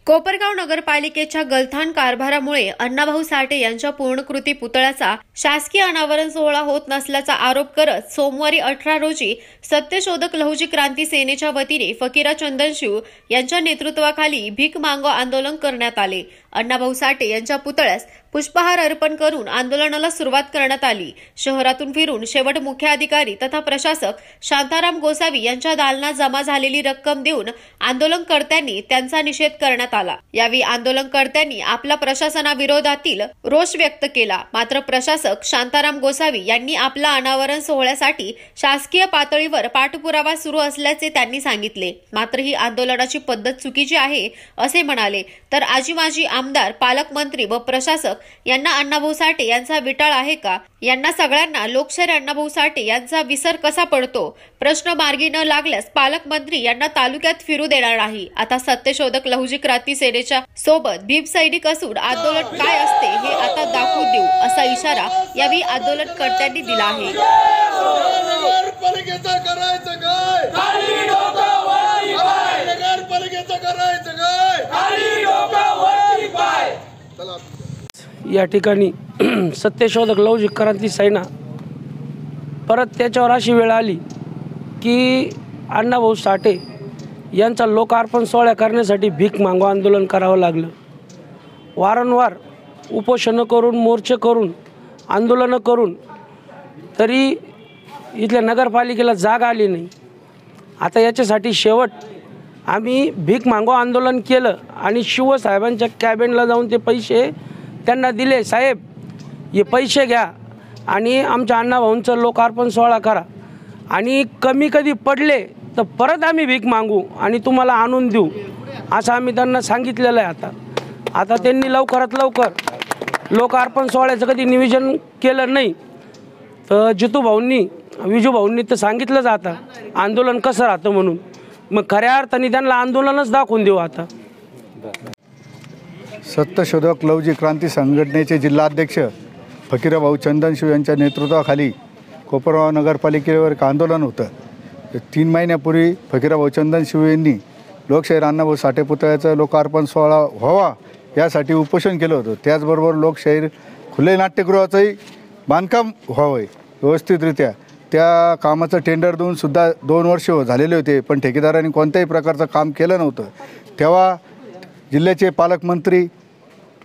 कोपरगाव नगरपालिकेच्या गलथान कारभारामुळे अण्णाभाऊ साठे यांच्या पूर्णकृती पुतळ्याचा शासकीय अनावरण सोहळा होत नसल्याचा आरोप करत सोमवारी 18 रोजी सत्यशोधक लहुजी क्रांती सेनेच्या वतीने फकीरा चंदनशिव यांच्या नेतृत्वाखाली भीक मागो आंदोलन करण्यात आले। अण्णाभाऊ साठे यांच्या पुतळ्यास पुष्पहार अर्पण करून आंदोलनाला सुरुवात करण्यात आली। शहरातून फिरून शेवट मुख्याधिकारी तथा प्रशासक शांताराम गोसावी यांच्या दालनात जमा झालेली रक्कम देऊन आंदोलनकर्त्यांनी त्यांचा निषेध करण्यात आला। यावेळी आंदोलनकर्त्यांनी आपला प्रशासनाविरोधातील रोष व्यक्त केला। मात्र प्रशासक शांताराम गोसावी यांनी आपला अनावरण सोहळ्यासाठी शासकीय पातळीवर पाठपुरावा सुरू असल्याचे त्यांनी सांगितले। मात्र ही आंदोलनाची पद्धत चुकीची आहे असे म्हणाले। तर आजी माजी आमदार, पालकमंत्री व प्रशासक यांना अण्णाभाऊ साठे यांचा विटाळ आहे का? यांना सगळ्यांना लोकशाहीर अण्णाभाऊ साठे यांचा विसर कसा पडतो? प्रश्न मार्गी न लागल्यास पालकमंत्री यांना तालुक्यात फिरू देणार नाही। आता सत्यशोधक लहुजी क्रांती सेनेच्या सोबत भीम सैनिक असून आंदोलन काय असते हे आता दाखवून देऊ असा इशारा यावेळी आंदोलनकर्त्यांनी दिला आहे। या ठिकाणी सत्यशोधक लहुजी क्रांती सेना परत त्याच्यावर अशी वेळ आली की अण्णाभाऊ साठे यांचा लोकार्पण सोहळा करण्यासाठी भीक मागो आंदोलन करावं लागलं। वारंवार उपोषणं करून, मोर्चे करून, आंदोलनं करून तरी इथल्या नगरपालिकेला जाग आली नाही। आता याच्यासाठी शेवट आम्ही भीक मागो आंदोलन केलं आणि शिवसाहेबांच्या कॅबिनेटला जाऊन ते पैसे त्यांना दिले। साहेब, हे पैसे घ्या आणि आमच्या अण्णाभाऊंचं लोकार्पण सोहळा करा आणि कमी कधी पडले तर परत आम्ही भीक मागू आणि तुम्हाला आणून देऊ असं आम्ही त्यांना सांगितलेलं आहे। आता त्यांनी लवकरात लवकर लोकार्पण सोहळ्याचं कधी नियोजन केलं नाही तर विजूभाऊंनी तर सांगितलं जातं आंदोलन कसं राहतं म्हणून, मग खऱ्या अर्थाने त्यांना आंदोलनच दाखवून देऊ। आता सत्यशोधक लहुजी क्रांती संघटनेचे जिल्हाध्यक्ष फकीराभाऊ चंदनशिव यांच्या नेतृत्वाखाली कोपरगाव नगरपालिकेवर एक आंदोलन होतं। 3 महिन्यापूर्वी फकीराभाऊ चंदनशिव यांनी लोकशाहीर अण्णाभाऊ साठे पुतळ्याचं लोकार्पण सोहळा व्हावा यासाठी उपोषण केलं होतं। त्याचबरोबर लोकशाहीर खुले नाट्यगृहाचंही बांधकाम व्हावं व्यवस्थितरित्या। त्या कामाचं टेंडर देऊन सुद्धा 2 वर्ष झालेले होते, पण ठेकेदारांनी कोणत्याही प्रकारचं काम केलं नव्हतं। तेव्हा जिल्ह्याचे पालकमंत्री,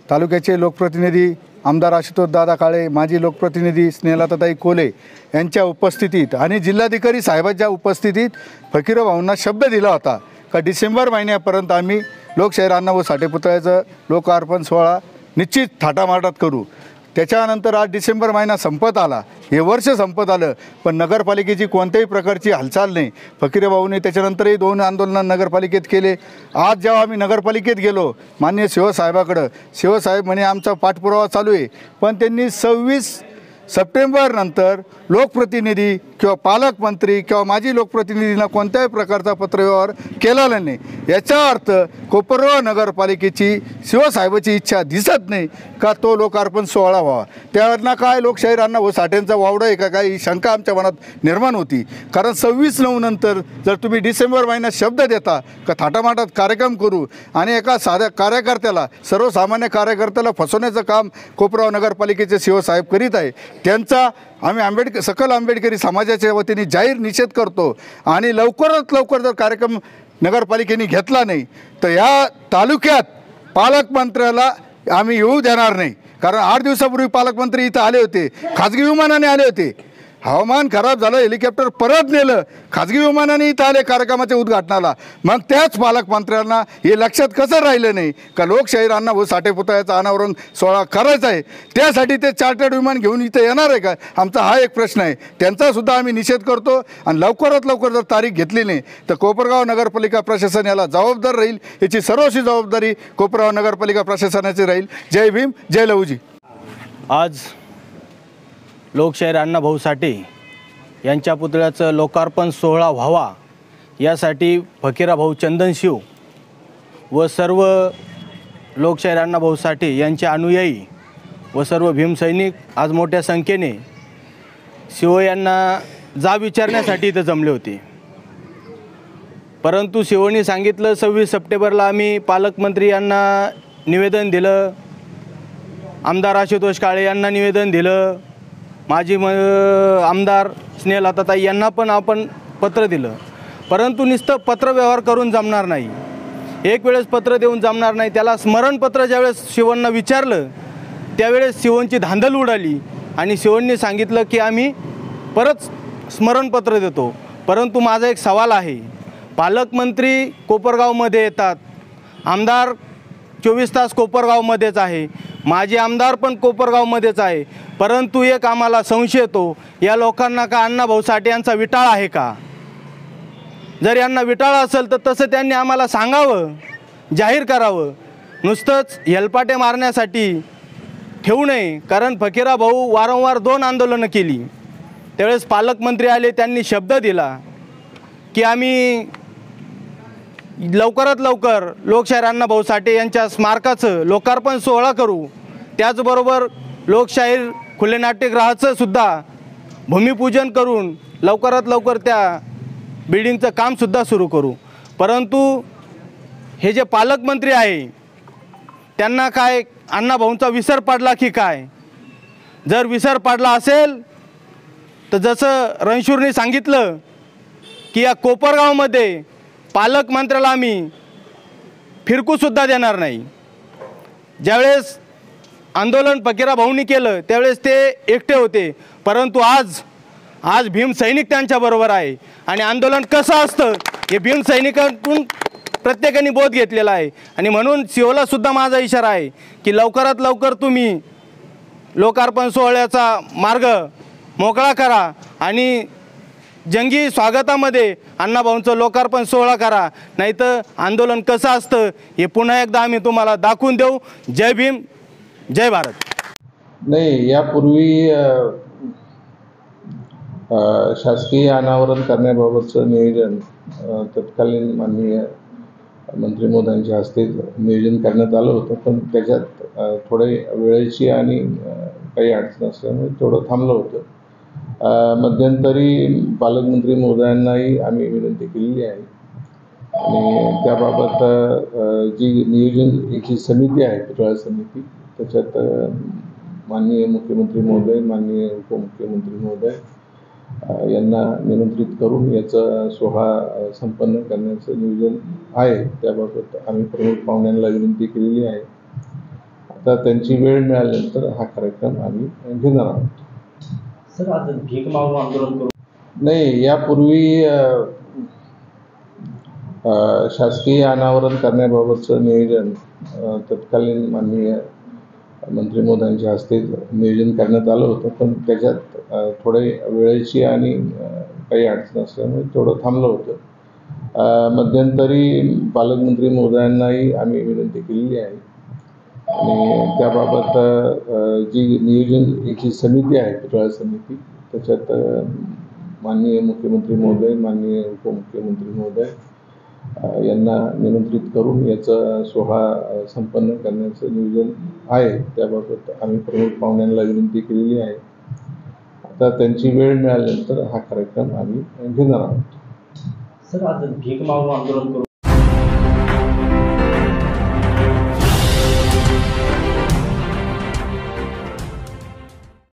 तालुक्याचे लोकप्रतिनिधी आमदार आशुतोष दादा काळे, माजी लोकप्रतिनिधी स्नेहलताताई कोले यांच्या उपस्थितीत आणि जिल्हाधिकारी साहेबांच्या उपस्थितीत फकीराभाऊंना शब्द दिला होता का डिसेंबर महिन्यापर्यंत आम्ही लोकशाहीर अण्णाभाऊ साठे पुतळ्याचं लोकार्पण सोहळा निश्चित थाटामाटात करू। त्याच्यानंतर आज डिसेंबर महिना संपत आला, हे वर्ष संपत आलं, पण नगरपालिकेची कोणत्याही प्रकारची हालचाल नाही। फकीराभाऊंनी त्याच्यानंतरही 2 आंदोलन नगरपालिकेत केले। आज जेव्हा आम्ही नगरपालिकेत गेलो माननीय शिवसाहेबाकडं, शिवसाहेब म्हणे आमचा पाठपुरावा चालू आहे, पण त्यांनी 26 सप्टेंबर नंतर लोकप्रतिनिधी किंवा पालकमंत्री किंवा माजी लोकप्रतिनिधींना कोणत्याही प्रकारचा पत्रव्यवहार केलेला नाही। याचा अर्थ कोपरगाव नगरपालिकेची शिवसाहेबाची इच्छा दिसत नाही का तो लोकार्पण सोहळा व्हावा। त्यावरनं काय लोकशाहीर अण्णाभाऊ साठेंचा वावडा आहे का ही शंका आमच्या मनात निर्माण होती। कारण 26/9 नंतर जर तुम्ही डिसेंबर महिन्यात शब्द देता का थाटामाटात कार्यक्रम करू आणि एका साध्या कार्यकर्त्याला, सर्वसामान्य कार्यकर्त्याला फसवण्याचं काम कोपरगाव नगरपालिकेचे शिवसाहेब करीत आहे, त्यांचा आम्ही सकल आंबेडकरी समाजाच्या वतीने जाहीर निषेध करतो। आणि लवकरात लवकर जर कार्यक्रम नगरपालिकेने घेतला नाही तर या तालुक्यात पालकमंत्र्याला आम्ही येऊ देणार नाही। कारण 8 दिवसापूर्वी पालकमंत्री इथं आले होते, खाजगी विमानाने आले होते। हवामान खराब झालं, हेलिकॉप्टर परत नेलं, खाजगी विमानाने इथं आले कार्यक्रमाच्या उद्घाटनाला। मग त्याच पालकमंत्र्यांना हे लक्षात कसं राहिलं नाही का लोकशाहीर अण्णाभाऊ साठे पुतळ्याचा अनावरण सोहळा करायचा आहे, त्यासाठी ते चार्टर्ड विमान घेऊन इथं येणार आहे का? आमचा हा एक प्रश्न आहे। त्यांचासुद्धा आम्ही निषेध करतो आणि लवकरात लवकर जर तारीख घेतली नाही तर कोपरगाव नगरपालिका प्रशासन याला जबाबदार राहील। याची सर्वस्वी जबाबदारी कोपरगाव नगरपालिका प्रशासनाची राहील। जय भीम, जय लहुजी। आज लोकशाहीर अण्णाभाऊ साठे यांच्या पुतळ्याचं लोकार्पण सोहळा व्हावा यासाठी फकीराभाऊ चंदनशिव व सर्व लोकशाहीर अण्णाभाऊ साठे यांचे अनुयायी व सर्व भीमसैनिक आज मोठ्या संख्येने शिव यांना जाब विचारण्यासाठी इथं जमले होते। परंतु शिवणी सांगितलं 26 सप्टेंबरला आम्ही पालकमंत्री यांना निवेदन दिलं, आमदार आशुतोष काळे यांना निवेदन दिलं, माजी आमदार स्नेहलताताई यांना पण आपण पत्र दिलं. परंतु नुसतं पत्रव्यवहार करून जमणार नाही, एक वेळेस पत्र देऊन जमणार नाही. त्याला स्मरणपत्र ज्यावेळेस शिवणनं विचारलं त्यावेळेस शिवणची धांदल उडाली आणि शिवणने सांगितलं की आम्ही परत स्मरणपत्र देतो. परंतु माझा एक सवाल आहे, पालकमंत्री कोपरगावमध्ये येतात, आमदार 24 तास कोपरगावमध्येच आहे, माजी आमदार पण कोपरगावमध्येच आहे, परंतु एक आम्हाला संशय येतो, या लोकांना का अण्णाभाऊ साठे यांचा विटाळ आहे का? जर यांना विटाळ असेल तर तसं त्यांनी आम्हाला सांगावं, जाहीर करावं. नुसतंच हेलपाटे मारण्यासाठी ठेवू नये. कारण फकीरा भाऊ वारंवार 2 आंदोलनं केली. त्यावेळेस पालकमंत्री आले, त्यांनी शब्द दिला की आम्ही लवकरात लवकर लोकशाहीर अण्णाभाऊ साठे यांच्या स्मारकाचं लोकार्पण सोहळा करू. त्याचबरोबर लोकशाहीर खुले नाट्यगृहाचं सुद्धा भूमिपूजन करून लवकरात लवकर त्या बिल्डिंगचं कामसुद्धा सुरू करू. परंतु हे जे पालकमंत्री आहे त्यांना काय अण्णाभाऊंचा विसर पडला की काय? जर विसर पडला असेल तर जसं रणशूरने सांगितलं की या कोपरगावमध्ये पालकमंत्र्याला आम्ही फिरकूसुद्धा देणार नाही. ज्यावेळेस आंदोलन फकीरा भाऊंनी केलं त्यावेळेस ते एकटे होते, परंतु आज भीम सैनिक त्यांच्याबरोबर आहे. आणि आंदोलन कसं असतं हे भीम सैनिकांतून प्रत्येकाने बोध घेतलेला आहे. आणि म्हणून सीओलासुद्धा माझा इशारा आहे की लवकरात लवकर तुम्ही लोकार्पण सोहळ्याचा मार्ग मोकळा करा आणि जंगी स्वागतामध्ये अण्णाभाऊंचं लोकार्पण सोहळा करा, नाहीतर आंदोलन कसं असतं हे पुन्हा एकदा आम्ही तुम्हाला दाखवून देऊ. जय भीम, जय भारत. नाही, यापूर्वी शासकीय अनावरण करण्याबाबतचं नियोजन तत्कालीन माननीय मंत्री महोदयांच्या हस्ते नियोजन करण्यात आलं होतं, पण त्याच्यात थोडे वेळेची आणि काही अडचण असल्यामुळे थोडं थांबलं होतं. मध्यंतरी पालकमंत्री महोदयांनाही आम्ही विनंती केलेली आहे आणि त्याबाबत जी नियोजन याची समिती आहे, पुतळा समिती, त्याच्यात माननीय मुख्यमंत्री महोदय, माननीय उपमुख्यमंत्री महोदय यांना निमंत्रित करून याचा सोहळा संपन्न करण्याचं नियोजन आहे. त्याबाबत आम्ही प्रमुख पाहुण्यांना विनंती केलेली आहे. आता त्यांची वेळ मिळाल्यानंतर हा कार्यक्रम आम्ही घेणार आहोत. सर, आज भीक मागून आंदोलन करू नाही, यापूर्वी शासकीय अनावरण करण्याबाबतचं नियोजन तत्कालीन माननीय मंत्री महोदयांच्या हस्ते नियोजन करण्यात आलं होतं, पण त्याच्यात थोडे वेळेची आणि काही अडचण असल्यामुळे थोडं थांबलं होतं. मध्यंतरी पालकमंत्री महोदयांनाही आम्ही विनंती केलेली आहे आणि त्याबाबत जी नियोजन याची समिती आहे, पुतळा समिती, त्याच्यात माननीय मुख्यमंत्री महोदय, माननीय उपमुख्यमंत्री महोदय यांना निमंत्रित करून याचा सोहळा संपन्न करण्याचं नियोजन आहे. त्याबाबत आम्ही प्रमुख पाहुण्यांना विनंती केलेली आहे. आता त्यांची वेळ मिळाल्यानंतर हा कार्यक्रम आम्ही घेणार आहोत. सर, आज भीक मागून आंदोलन करू